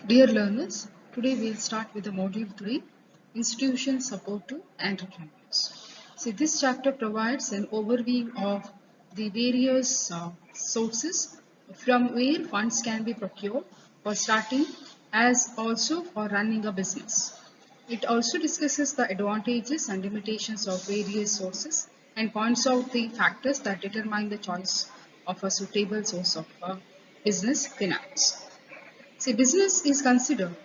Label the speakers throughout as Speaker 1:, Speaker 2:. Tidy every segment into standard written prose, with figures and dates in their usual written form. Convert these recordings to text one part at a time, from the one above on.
Speaker 1: Dear learners, today we'll start with the module 3, Institution Support to Entrepreneurs. See, this chapter provides an overview of the various sources from where funds can be procured for starting as also for running a business. It also discusses the advantages and limitations of various sources and points out the factors that determine the choice of a suitable source of business finance. See, business is considered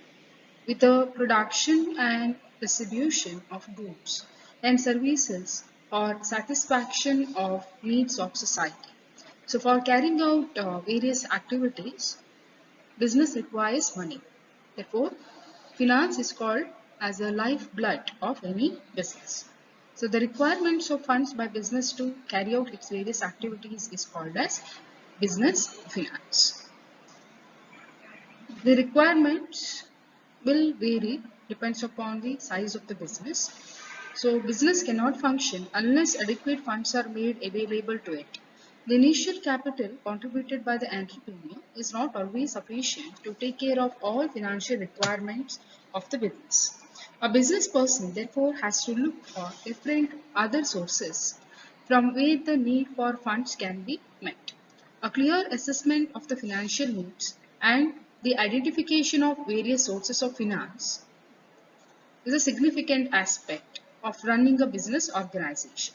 Speaker 1: with the production and distribution of goods and services for satisfaction of needs of society. So, for carrying out various activities, business requires money. Therefore, finance is called as a lifeblood of any business. So, the requirements of funds by business to carry out its various activities is called as business finance. The requirements will vary depends upon the size of the business. So business cannot function unless adequate funds are made available to it. The initial capital contributed by the entrepreneur is not always sufficient to take care of all financial requirements of the business. A business person therefore has to look for different other sources from where the need for funds can be met. A clear assessment of the financial needs and the identification of various sources of finance is a significant aspect of running a business organization.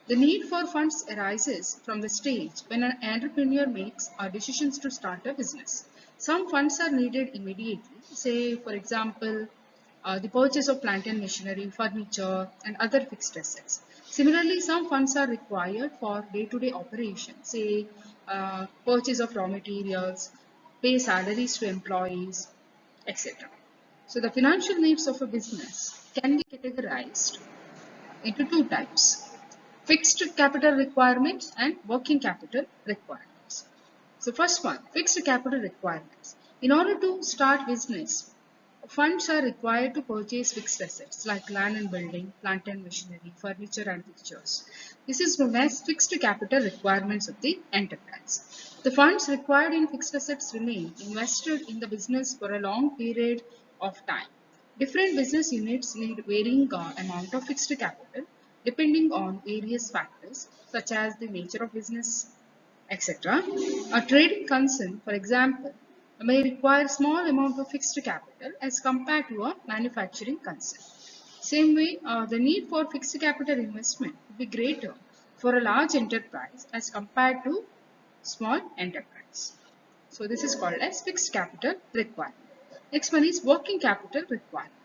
Speaker 1: The need for funds arises from the stage when an entrepreneur makes decisions to start a business. Some funds are needed immediately, say for example, the purchase of plant and machinery, furniture and other fixed assets. Similarly, some funds are required for day-to-day operations, say purchase of raw materials, pay salaries to employees, etc. So the financial needs of a business can be categorized into two types: fixed capital requirements and working capital requirements. So first one, fixed capital requirements. In order to start business, funds are required to purchase fixed assets like land and building, plant and machinery, furniture and fixtures. This is known as fixed capital requirements of the enterprise. The funds required in fixed assets remain invested in the business for a long period of time. Different business units need varying amount of fixed capital depending on various factors such as the nature of business, etc. A trading concern, for example, may require small amount of fixed capital as compared to a manufacturing concern. Same way, the need for fixed capital investment will be greater for a large enterprise as compared to small enterprise. So this is called as fixed capital requirement. Next one is working capital requirement.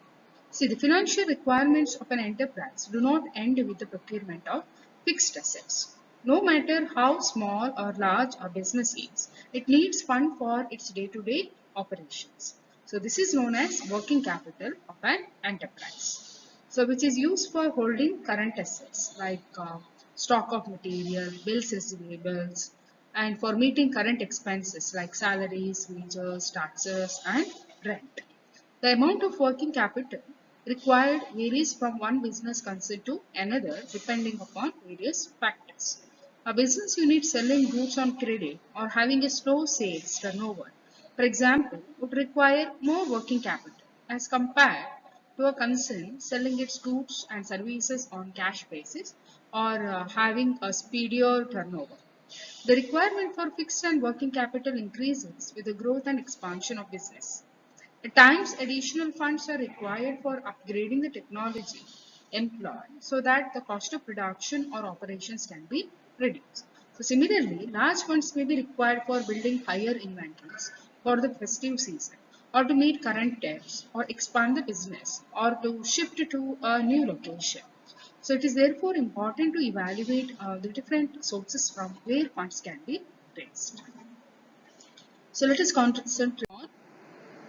Speaker 1: See, the financial requirements of an enterprise do not end with the procurement of fixed assets. No matter how small or large a business is, it needs fund for its day-to-day operations. So this is known as working capital of an enterprise. So which is used for holding current assets like stock of material, bills receivables, and for meeting current expenses like salaries, wages, taxes, and rent. The amount of working capital required varies from one business concern to another depending upon various factors. A business unit selling goods on credit or having a slow sales turnover, for example, would require more working capital as compared to a concern selling its goods and services on cash basis or having a speedier turnover. The requirement for fixed and working capital increases with the growth and expansion of business. At times, additional funds are required for upgrading the technology employed so that the cost of production or operations can be reduced. So similarly, large funds may be required for building higher inventories for the festive season, or to meet current debts, or expand the business, or to shift to a new location. So it is therefore important to evaluate the different sources from where funds can be raised. So let us concentrate on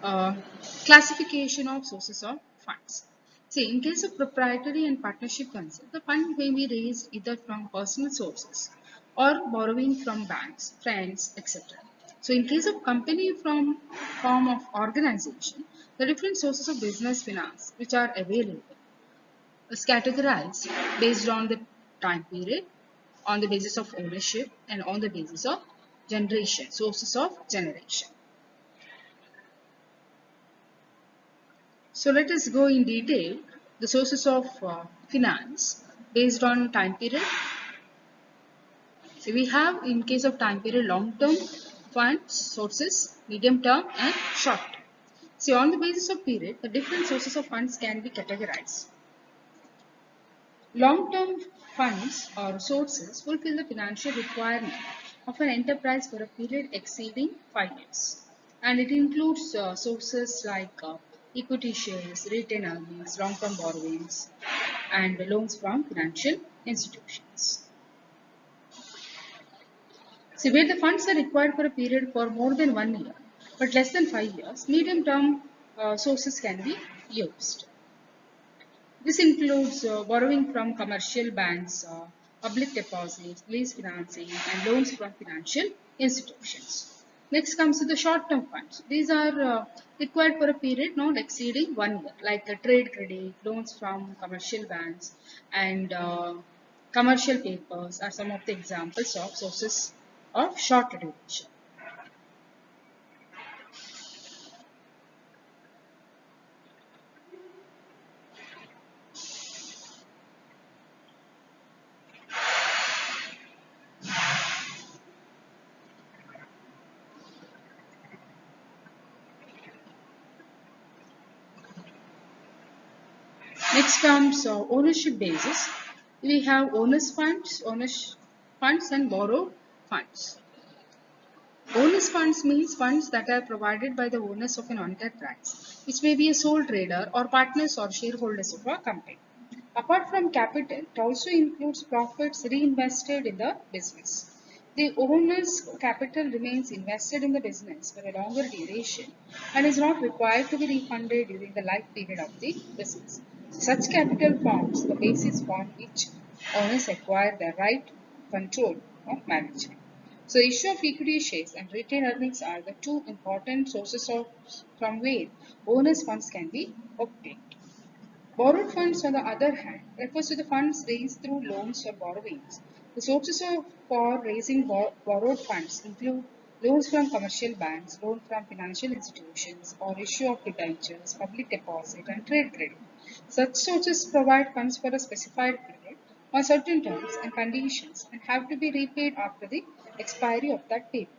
Speaker 1: uh, classification of sources of funds. See, in case of proprietary and partnership concern, the fund may be raised either from personal sources or borrowing from banks, friends, etc. So, in case of company from form of organization, the different sources of business finance which are available is categorized based on the time period, on the basis of ownership, and on the basis of generation, sources of generation. So let us go in detail the sources of finance based on time period. So we have in case of time period long-term funds sources, medium-term and short-term. So on the basis of period, the different sources of funds can be categorized. Long-term funds or sources fulfill the financial requirement of an enterprise for a period exceeding 5 years. And it includes sources like equity shares, retained earnings, long-term borrowings, and loans from financial institutions. See, where the funds are required for a period for more than 1 year, but less than 5 years, medium-term sources can be used. This includes borrowing from commercial banks, public deposits, lease financing, and loans from financial institutions. Next comes to the short-term funds. These are required for a period not exceeding 1 year, like trade credit, loans from commercial banks, and commercial papers are some of the examples of sources of short duration. Next comes ownership basis. We have owners funds and borrowed funds. Owners funds means funds that are provided by the owners of an enterprise, which may be a sole trader or partners or shareholders of a company. Apart from capital, it also includes profits reinvested in the business. The owner's capital remains invested in the business for a longer duration and is not required to be refunded during the life period of the business. Such capital forms the basis on which owners acquire the right control of management. So issue of equity shares and retained earnings are the two important sources from where owners' funds can be obtained. Borrowed funds, on the other hand, refers to the funds raised through loans or borrowings. The sources for raising borrowed funds include loans from commercial banks, loans from financial institutions, or issue of debentures, public deposit, and trade credit. Such sources provide funds for a specified period on certain terms and conditions and have to be repaid after the expiry of that period.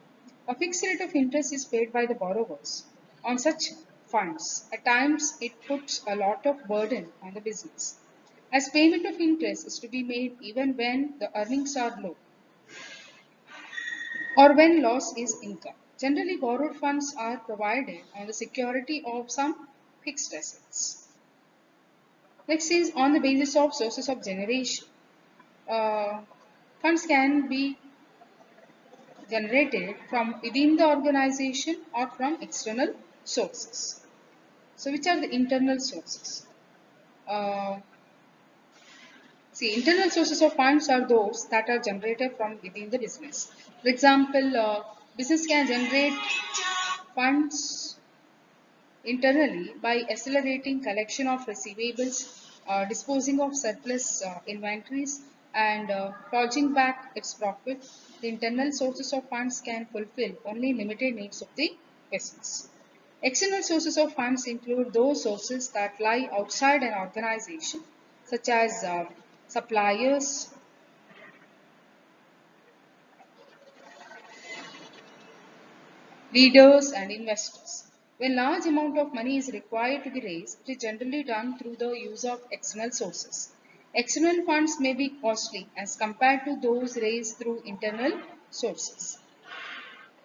Speaker 1: A fixed rate of interest is paid by the borrowers on such funds. At times, it puts a lot of burden on the business, as payment of interest is to be made even when the earnings are low or when loss is income. Generally, borrowed funds are provided on the security of some fixed assets. Next is on the basis of sources of generation. Uh, Funds can be generated from within the organization or from external sources. So, which are the internal sources? Uh, See, internal sources of funds are those that are generated from within the business. For example, business can generate funds internally by accelerating collection of receivables, disposing of surplus inventories, and purging back its profit. The internal sources of funds can fulfill only limited needs of the business. External sources of funds include those sources that lie outside an organization, such as suppliers, leaders, and investors. When large amount of money is required to be raised, it is generally done through the use of external sources. External funds may be costly as compared to those raised through internal sources.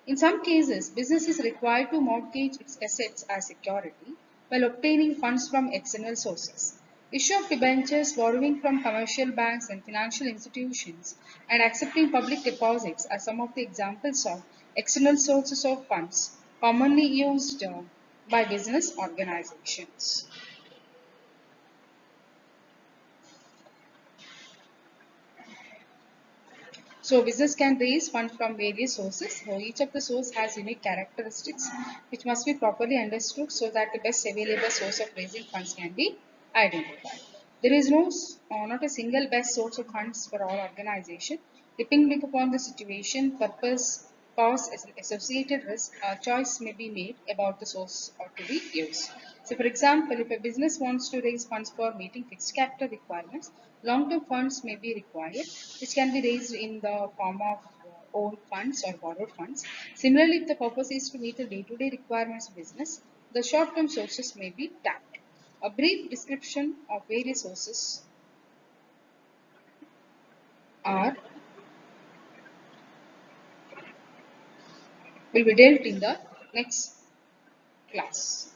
Speaker 1: In some cases, business is required to mortgage its assets as security while obtaining funds from external sources. Issue of debentures, borrowing from commercial banks and financial institutions, and accepting public deposits are some of the examples of external sources of funds commonly used by business organizations. So business can raise funds from various sources. So each of the source has unique characteristics which must be properly understood so that the best available source of raising funds can be identified. There is not a single best source of funds for all organization. Depending upon the situation, purpose, cause as an associated risk, a choice may be made about the source or to be used. So, for example, if a business wants to raise funds for meeting fixed capital requirements, long-term funds may be required, which can be raised in the form of own funds or borrowed funds. Similarly, if the purpose is to meet the day-to-day requirements of business, the short-term sources may be tapped. A brief description of various sources are will be dealt in the next class.